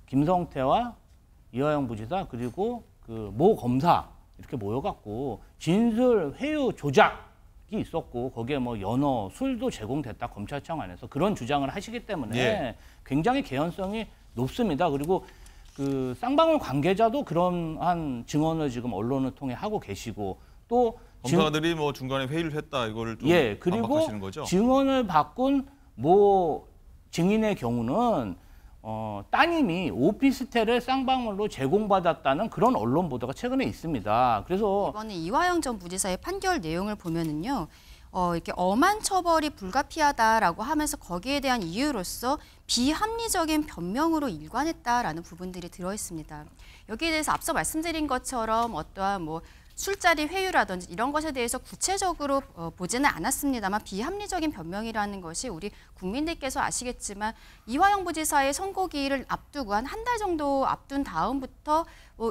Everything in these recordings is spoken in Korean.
김성태와 이화영 부지사 그리고 그 모 검사 이렇게 모여갖고 진술 회유 조작이 있었고 거기에 뭐 연어, 술도 제공됐다 검찰청 안에서 그런 주장을 하시기 때문에 예. 굉장히 개연성이 높습니다. 그리고 그 쌍방울 관계자도 그런 한 증언을 지금 언론을 통해 하고 계시고 또 검사들이 뭐 중간에 회의를 했다 이거를 좀 그리고 반박하시는 거죠? 증언을 바꾼 모 증인의 경우는 따님이 오피스텔을 쌍방울로 제공받았다는 그런 언론 보도가 최근에 있습니다. 그래서 이번에 이화영 전 부지사의 판결 내용을 보면은요. 이렇게 엄한 처벌이 불가피하다라고 하면서 거기에 대한 이유로서 비합리적인 변명으로 일관했다라는 부분들이 들어 있습니다. 여기에 대해서 앞서 말씀드린 것처럼 어떠한 뭐 술자리 회유라든지 이런 것에 대해서 구체적으로 보지는 않았습니다만 비합리적인 변명이라는 것이 우리 국민들께서 아시겠지만 이화영 부지사의 선고기일을 앞두고 한 달 정도 앞둔 다음부터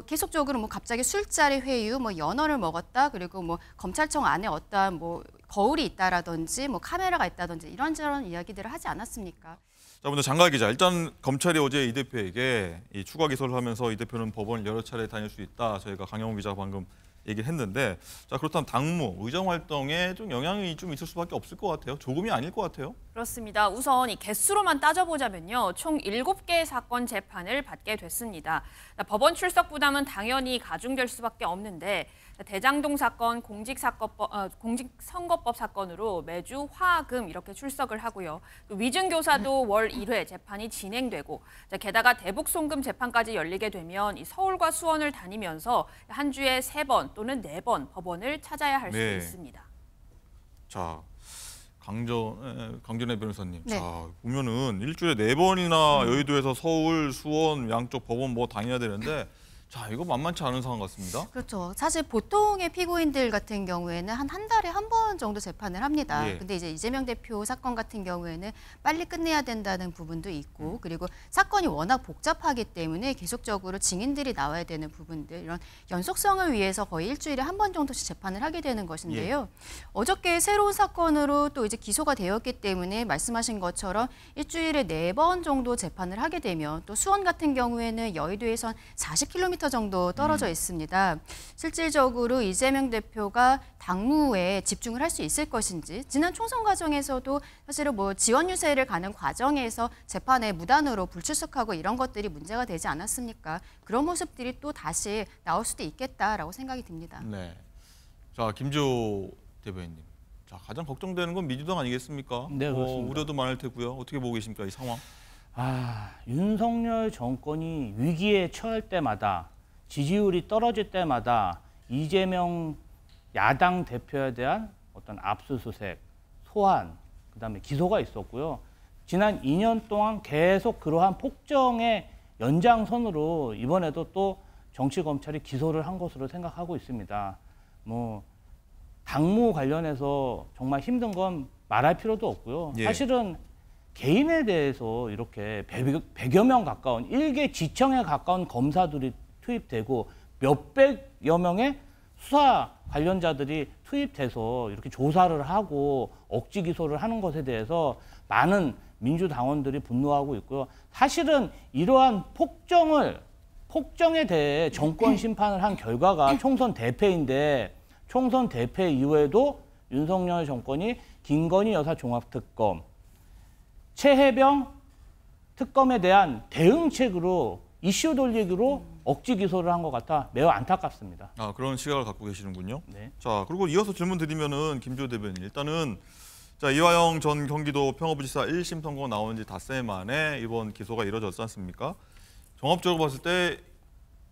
계속적으로 뭐 갑자기 술자리 회유, 뭐 연어를 먹었다, 그리고 뭐 검찰청 안에 어떠한 뭐 거울이 있다라든지 뭐 카메라가 있다든지 이런저런 이야기들을 하지 않았습니까? 자, 먼저 장갈 기자. 일단 검찰이 어제 이 대표에게 이 추가 기소를 하면서 이 대표는 법원을 여러 차례 다닐 수 있다. 저희가 강영호 기자가 방금 얘기를 했는데, 자 그렇다면 당무, 의정 활동에 좀 영향이 좀 있을 수밖에 없을 것 같아요. 조금이 아닐 것 같아요. 그렇습니다. 우선 이 개수로만 따져보자면요. 총 7개의 사건 재판을 받게 됐습니다. 법원 출석 부담은 당연히 가중될 수밖에 없는데 대장동 사건, 공직선거법 사건으로 매주 화, 금 이렇게 출석을 하고요. 또 위증교사도 월 1회 재판이 진행되고 게다가 대북송금 재판까지 열리게 되면 이 서울과 수원을 다니면서 한 주에 3번 또는 4번 법원을 찾아야 할 수 있습니다. 자, 강전혜 변호사님. 네. 자, 보면은 일주일에 4번이나 여의도에서 서울, 수원 양쪽 법원 뭐 다녀야 되는데 자, 이거 만만치 않은 상황 같습니다. 그렇죠. 사실 보통의 피고인들 같은 경우에는 한 달에 한 번 정도 재판을 합니다. 예. 근데 이제 이재명 대표 사건 같은 경우에는 빨리 끝내야 된다는 부분도 있고 그리고 사건이 워낙 복잡하기 때문에 계속적으로 증인들이 나와야 되는 부분들 이런 연속성을 위해서 거의 일주일에 한 번 정도씩 재판을 하게 되는 것인데요. 어저께 새로운 사건으로 또 이제 기소가 되었기 때문에 말씀하신 것처럼 일주일에 4번 정도 재판을 하게 되면 또 수원 같은 경우에는 여의도에선 40km 정도 떨어져 있습니다. 실질적으로 이재명 대표가 당무에 집중을 할 수 있을 것인지 지난 총선 과정에서도 사실은 뭐 지원 유세를 가는 과정에서 재판에 무단으로 불출석하고 이런 것들이 문제가 되지 않았습니까? 그런 모습들이 또 다시 나올 수도 있겠다라고 생각이 듭니다. 네. 자, 김주호 대변인님. 자, 가장 걱정되는 건 민주당 아니겠습니까? 네, 그렇습니다. 우려도 많을 테고요. 어떻게 보고 계십니까, 이 상황? 윤석열 정권이 위기에 처할 때마다 지지율이 떨어질 때마다 이재명 야당 대표에 대한 어떤 압수수색, 소환, 그다음에 기소가 있었고요. 지난 2년 동안 계속 그러한 폭정의 연장선으로 이번에도 또 정치검찰이 기소를 한 것으로 생각하고 있습니다. 뭐 당무 관련해서 정말 힘든 건 말할 필요도 없고요. 예. 사실은 개인에 대해서 이렇게 100여 명 가까운 일개 지청에 가까운 검사들이 투입되고 몇백여 명의 수사 관련자들이 투입돼서 이렇게 조사를 하고 억지 기소를 하는 것에 대해서 많은 민주당원들이 분노하고 있고요. 사실은 이러한 폭정에 대해 정권 심판을 한 결과가 총선 대패인데 총선 대패 이후에도 윤석열 정권이 김건희 여사 종합특검, 최혜병 특검에 대한 대응책으로 이슈 돌리기로 억지 기소를 한 것 같아 매우 안타깝습니다. 아, 그런 시각을 갖고 계시는군요. 네. 자, 그리고 이어서 질문 드리면은 김주호 대변인. 일단은 자, 이화영 전 경기도 평화부지사 1심 선고 나온 지 닷새 만에 이번 기소가 이뤄졌지 않습니까? 종합적으로 봤을 때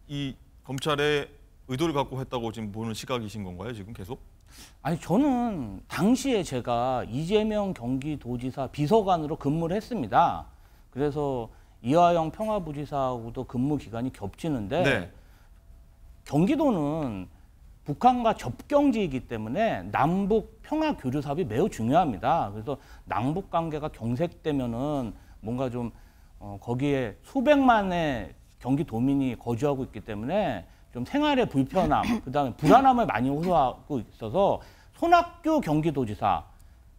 이 검찰의 의도를 갖고 했다고 지금 보는 시각이신 건가요, 지금 계속? 아니 저는 당시에 제가 이재명 경기도지사 비서관으로 근무를 했습니다. 그래서 이화영 평화부지사하고도 근무 기간이 겹치는데 네. 경기도는 북한과 접경지이기 때문에 남북 평화 교류 사업이 매우 중요합니다. 그래서 남북 관계가 경색되면은 뭔가 좀 거기에 수백만의 경기도민이 거주하고 있기 때문에 좀 생활의 불편함, 그다음에 불안함을 많이 호소하고 있어서 손학규 경기도지사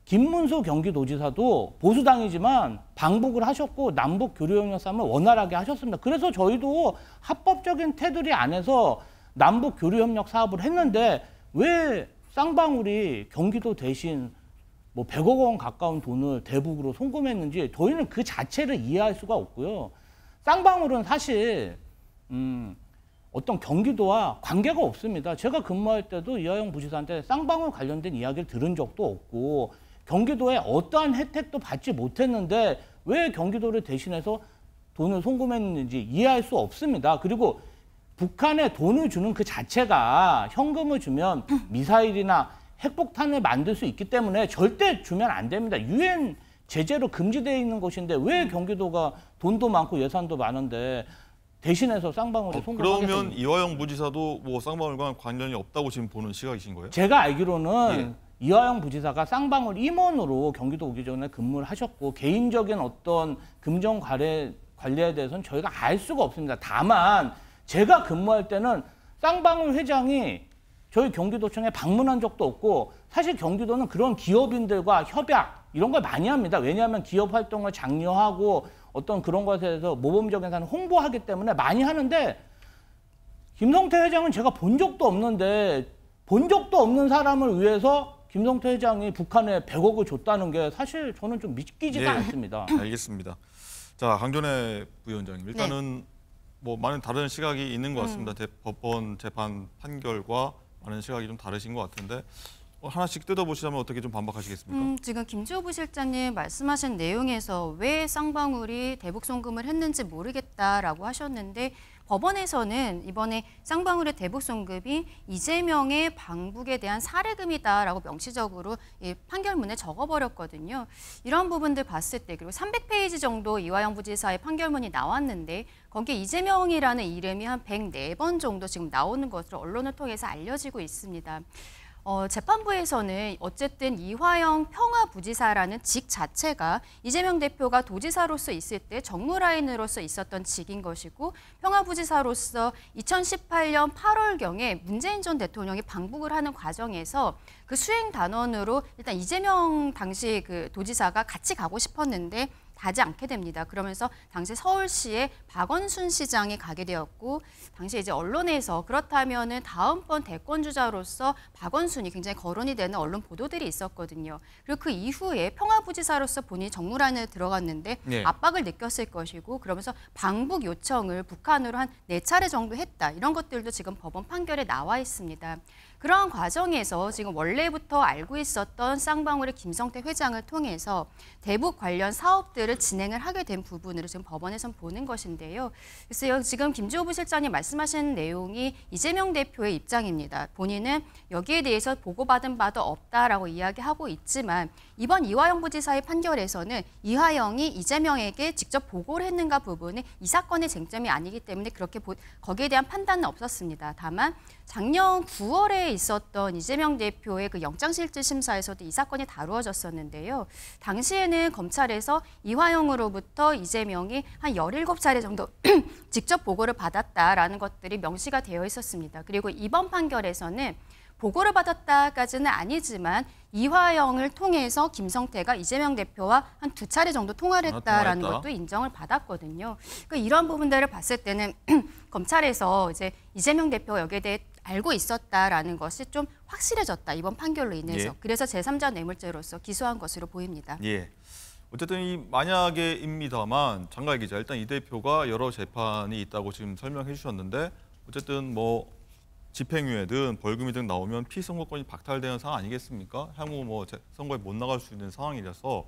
김문수 경기도지사도 보수당이지만 방북을 하셨고 남북 교류협력 싸움을 원활하게 하셨습니다. 그래서 저희도 합법적인 테두리 안에서 남북 교류협력 사업을 했는데 왜 쌍방울이 경기도 대신 뭐 100억 원 가까운 돈을 대북으로 송금했는지 저희는 그 자체를 이해할 수가 없고요. 쌍방울은 사실 어떤 경기도와 관계가 없습니다. 제가 근무할 때도 이화영 부지사한테 쌍방울 관련된 이야기를 들은 적도 없고 경기도에 어떠한 혜택도 받지 못했는데 왜 경기도를 대신해서 돈을 송금했는지 이해할 수 없습니다. 그리고 북한에 돈을 주는 그 자체가 현금을 주면 미사일이나 핵폭탄을 만들 수 있기 때문에 절대 주면 안 됩니다. 유엔 제재로 금지되어 있는 곳인데 왜 경기도가 돈도 많고 예산도 많은데 대신해서 쌍방울에 송금하겠습니까? 그러면 이화영 부지사도 뭐 쌍방울과 관련이 없다고 지금 보는 시각이신 거예요? 제가 알기로는 이화영 부지사가 쌍방울 임원으로 경기도 오기 전에 근무를 하셨고 개인적인 어떤 금전 관리에 대해서는 저희가 알 수가 없습니다. 다만 제가 근무할 때는 쌍방울 회장이 저희 경기도청에 방문한 적도 없고 사실 경기도는 그런 기업인들과 협약 이런 걸 많이 합니다. 왜냐하면 기업 활동을 장려하고 어떤 그런 것에 대해서 모범적인 사람을 홍보하기 때문에 많이 하는데 김성태 회장은 제가 본 적도 없는데 본 적도 없는 사람을 위해서 김성태 회장이 북한에 100억을 줬다는 게 사실 저는 좀 믿기지가 않습니다. 알겠습니다. 자, 강전애 부위원장님. 일단은 뭐 많은 다른 시각이 있는 것 같습니다. 법원 재판 판결과 많은 시각이 좀 다르신 것 같은데 하나씩 뜯어보시자면 어떻게 좀 반박하시겠습니까? 지금 김주호 부실장님 말씀하신 내용에서 왜 쌍방울이 대북 송금을 했는지 모르겠다라고 하셨는데 법원에서는 이번에 쌍방울의 대북 송금이 이재명의 방북에 대한 사례금이다라고 명시적으로 이 판결문에 적어버렸거든요. 이런 부분들 봤을 때 그리고 300페이지 정도 이화영 부지사의 판결문이 나왔는데 거기에 이재명이라는 이름이 한 104번 정도 지금 나오는 것으로 언론을 통해서 알려지고 있습니다. 재판부에서는 어쨌든 이화영 평화부지사라는 직 자체가 이재명 대표가 도지사로서 있을 때 정무라인으로서 있었던 직인 것이고 평화부지사로서 2018년 8월경에 문재인 전 대통령이 방북을 하는 과정에서 그 수행 단원으로 일단 이재명 당시 그 도지사가 같이 가고 싶었는데 가지 않게 됩니다. 그러면서 당시 서울시에 박원순 시장이 가게 되었고 당시 이제 언론에서 그렇다면은 다음번 대권 주자로서 박원순이 굉장히 거론이 되는 언론 보도들이 있었거든요. 그리고 그 이후에 평화부지사로서 본인이 정무란에 들어갔는데 압박을 느꼈을 것이고 그러면서 방북 요청을 북한으로 한 4차례 정도 했다. 이런 것들도 지금 법원 판결에 나와 있습니다. 그러한 과정에서 지금 원래부터 알고 있었던 쌍방울의 김성태 회장을 통해서 대북 관련 사업들을 진행을 하게 된 부분으로 지금 법원에선 보는 것인데요. 그래서 지금 김주호 부실장님 말씀하신 내용이 이재명 대표의 입장입니다. 본인은 여기에 대해서 보고받은 바도 없다라고 이야기하고 있지만 이번 이화영 부지사의 판결에서는 이화영이 이재명에게 직접 보고를 했는가 부분은 이 사건의 쟁점이 아니기 때문에 그렇게 거기에 대한 판단은 없었습니다. 다만 작년 9월에 있었던 이재명 대표의 그 영장실질심사에서도 이 사건이 다루어졌었는데요. 당시에는 검찰에서 이화영으로부터 이재명이 한 17차례 정도 직접 보고를 받았다라는 것들이 명시가 되어 있었습니다. 그리고 이번 판결에서는 보고를 받았다까지는 아니지만 이화영을 통해서 김성태가 이재명 대표와 한 2차례 정도 통화를 했다라는 것도 인정을 받았거든요. 그러니까 이런 부분들을 봤을 때는 검찰에서 이제 이재명 대표가 여기에 대해 알고 있었다라는 것이 좀 확실해졌다. 이번 판결로 인해서. 그래서 제3자 뇌물죄로서 기소한 것으로 보입니다. 어쨌든 이 만약에입니다만 장가희 기자 일단 이 대표가 여러 재판이 있다고 지금 설명해 주셨는데 어쨌든 뭐 집행유예든 벌금이든 나오면 피선거권이 박탈되는 상황 아니겠습니까? 향후 뭐 선거에 못 나갈 수 있는 상황이라서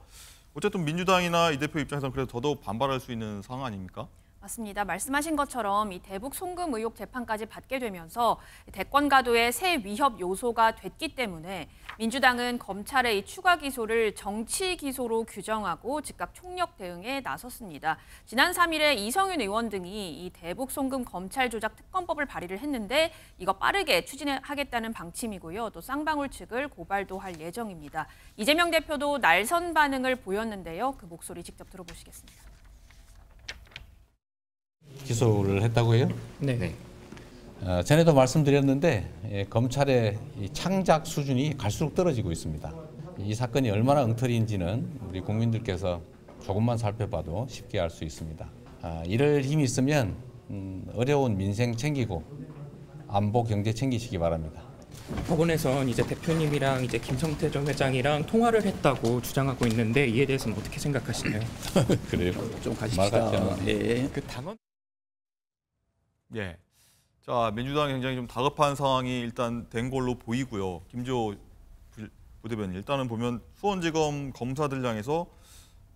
어쨌든 민주당이나 이 대표 입장에서는 그래도 더더욱 반발할 수 있는 상황 아닙니까? 맞습니다. 말씀하신 것처럼 이 대북 송금 의혹 재판까지 받게 되면서 대권 가도의 새 위협 요소가 됐기 때문에 민주당은 검찰의 이 추가 기소를 정치 기소로 규정하고 즉각 총력 대응에 나섰습니다. 지난 3일에 이성윤 의원 등이 이 대북 송금 검찰 조작 특검법을 발의를 했는데 이거 빠르게 추진하겠다는 방침이고요. 또 쌍방울 측을 고발도 할 예정입니다. 이재명 대표도 날선 반응을 보였는데요. 그 목소리 직접 들어보시겠습니다. 기소를 했다고요? 네. 전에도 말씀드렸는데 검찰의 이 창작 수준이 갈수록 떨어지고 있습니다. 이 사건이 얼마나 엉터리인지는 우리 국민들께서 조금만 살펴봐도 쉽게 알 수 있습니다. 이럴 힘이 있으면 어려운 민생 챙기고 안보 경제 챙기시기 바랍니다. 법원에선 이제 대표님이랑 이제 김성태 전 회장이랑 통화를 했다고 주장하고 있는데 이에 대해서는 어떻게 생각하시나요? 그래요? 좀 말 같지 가십시다. 않아. 예. 그 당원. 예. 자, 민주당이 굉장히 좀 다급한 상황이 일단 된 걸로 보이고요. 김지호 부대변인 일단은 보면 수원지검 검사들 향해서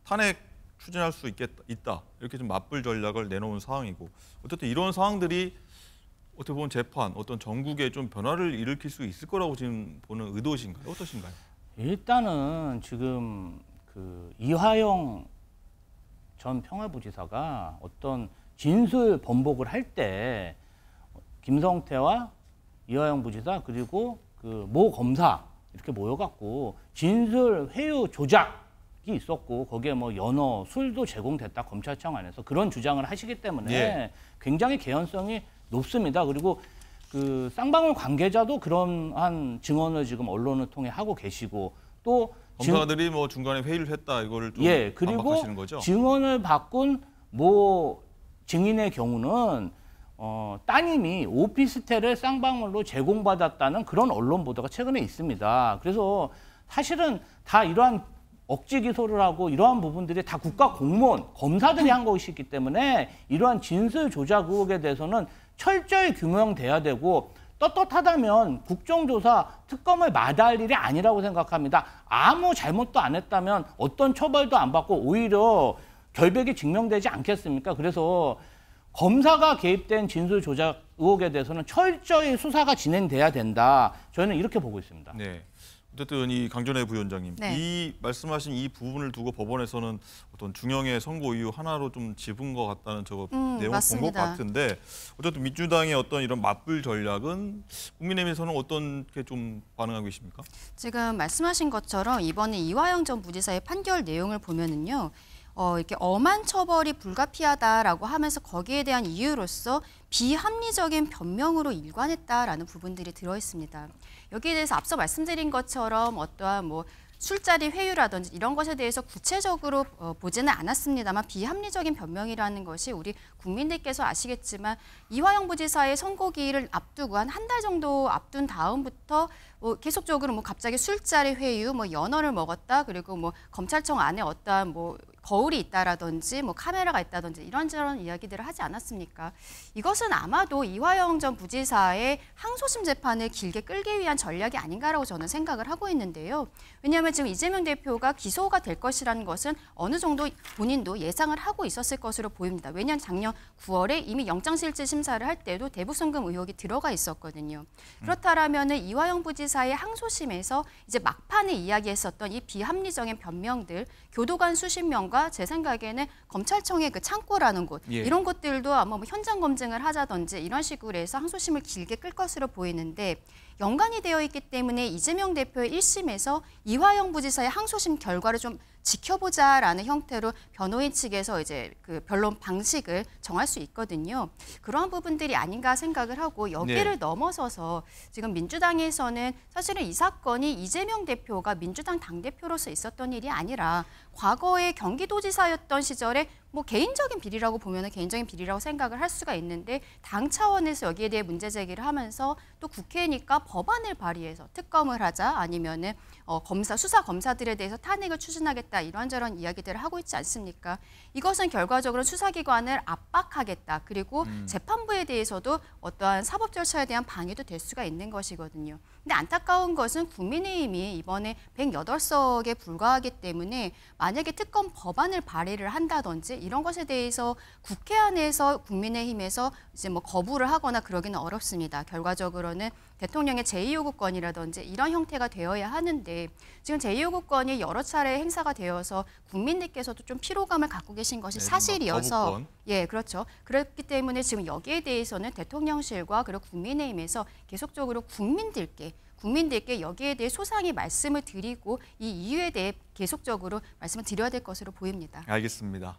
탄핵 추진할 수 있다 이렇게 좀 맞불 전략을 내놓은 상황이고 어쨌든 이런 상황들이 어떻게 보면 재판 어떤 전국에 좀 변화를 일으킬 수 있을 거라고 지금 보는 의도신가요? 어떠신가요? 일단은 지금 그 이화영 전 평화부지사가 어떤 진술 번복을 할 때 김성태와 이화영 부지사 그리고 그 모 검사 이렇게 모여갖고 진술 회유 조작이 있었고 거기에 뭐 연어, 술도 제공됐다 검찰청 안에서 그런 주장을 하시기 때문에 예. 굉장히 개연성이 높습니다. 그리고 그 쌍방울 관계자도 그런 한 증언을 지금 언론을 통해 하고 계시고 또 검사들이 뭐 중간에 회의를 했다 이거를 좀 예, 그리고 반박하시는 거죠? 증언을 바꾼 모 증인의 경우는 따님이 오피스텔을 쌍방울로 제공받았다는 그런 언론 보도가 최근에 있습니다. 그래서 사실은 다 이러한 억지 기소를 하고 이러한 부분들이 다 국가 공무원, 검사들이 한 것이기 때문에 이러한 진술 조작 의혹에 대해서는 철저히 규명돼야 되고 떳떳하다면 국정조사 특검을 마다할 일이 아니라고 생각합니다. 아무 잘못도 안 했다면 어떤 처벌도 안 받고 오히려 결백이 증명되지 않겠습니까? 그래서 검사가 개입된 진술 조작 의혹에 대해서는 철저히 수사가 진행돼야 된다. 저희는 이렇게 보고 있습니다. 네. 어쨌든 이 강전애 부위원장님, 네. 이 말씀하신 이 부분을 두고 법원에서는 어떤 중형의 선고 이유 하나로 좀 짚은 것 같다는 저거 내용을 본 것 맞습니다. 같은데 어쨌든 민주당의 어떤 이런 맞불 전략은 국민의힘에서는 어떻게 좀 반응하고 계십니까? 지금 말씀하신 것처럼 이번에 이화영 전 부지사의 판결 내용을 보면은요. 이렇게 엄한 처벌이 불가피하다라고 하면서 거기에 대한 이유로서 비합리적인 변명으로 일관했다라는 부분들이 들어 있습니다. 여기에 대해서 앞서 말씀드린 것처럼 어떠한 뭐 술자리 회유라든지 이런 것에 대해서 구체적으로 보지는 않았습니다만 비합리적인 변명이라는 것이 우리 국민들께서 아시겠지만 이화영 부지사의 선고기일을 앞두고 한 달 정도 앞둔 다음부터 계속적으로 뭐 갑자기 술자리 회유, 뭐 연어를 먹었다, 그리고 뭐 검찰청 안에 어떠한 뭐 거울이 있다라든지 뭐 카메라가 있다든지 이런저런 이야기들을 하지 않았습니까? 이것은 아마도 이화영 전 부지사의 항소심 재판을 길게 끌기 위한 전략이 아닌가라고 저는 생각을 하고 있는데요. 왜냐하면 지금 이재명 대표가 기소가 될 것이라는 것은 어느 정도 본인도 예상을 하고 있었을 것으로 보입니다. 왜냐하면 작년 9월에 이미 영장실질 심사를 할 때도 대북송금 의혹이 들어가 있었거든요. 그렇다라면은 이화영 부지사의 항소심에서 이제 막판에 이야기했었던 이 비합리적인 변명들, 교도관 수십 명과 제 생각에는 검찰청의 그 창고라는 곳 예. 이런 것들도 아마 뭐 현장 검증을 하자든지 이런 식으로 해서 항소심을 길게 끌 것으로 보이는데 연관이 되어 있기 때문에 이재명 대표의 1심에서 이화영 부지사의 항소심 결과를 좀 지켜보자라는 형태로 변호인 측에서 이제 그 변론 방식을 정할 수 있거든요. 그러한 부분들이 아닌가 생각을 하고 여기를 네. 넘어서서 지금 민주당에서는 사실은 이 사건이 이재명 대표가 민주당 당대표로서 있었던 일이 아니라 과거에 경기도지사였던 시절에 뭐 개인적인 비리라고 보면 개인적인 비리라고 생각을 할 수가 있는데 당 차원에서 여기에 대해 문제 제기를 하면서 또 국회니까 법안을 발의해서 특검을 하자 아니면은 수사 검사들에 대해서 탄핵을 추진하겠다 이런저런 이야기들을 하고 있지 않습니까? 이것은 결과적으로 수사기관을 압박하겠다. 그리고 재판부에 대해서도 어떠한 사법 절차에 대한 방해도 될 수가 있는 것이거든요. 근데 안타까운 것은 국민의힘이 이번에 108석에 불과하기 때문에 만약에 특검 법안을 발의를 한다든지 이런 것에 대해서 국회 안에서 국민의힘에서 이제 뭐 거부를 하거나 그러기는 어렵습니다. 결과적으로는 대통령의 제2요구권이라든지 이런 형태가 되어야 하는데 지금 제2요구권이 여러 차례 행사가 되어서 국민들께서도 좀 피로감을 갖고 계신 것이 네, 사실이어서 거부권. 예, 그렇죠. 그렇기 때문에 지금 여기에 대해서는 대통령실과 그리고 국민의힘에서 계속적으로 국민들께 여기에 대해 소상히 말씀을 드리고 이 이유에 대해 계속적으로 말씀을 드려야 될 것으로 보입니다. 알겠습니다.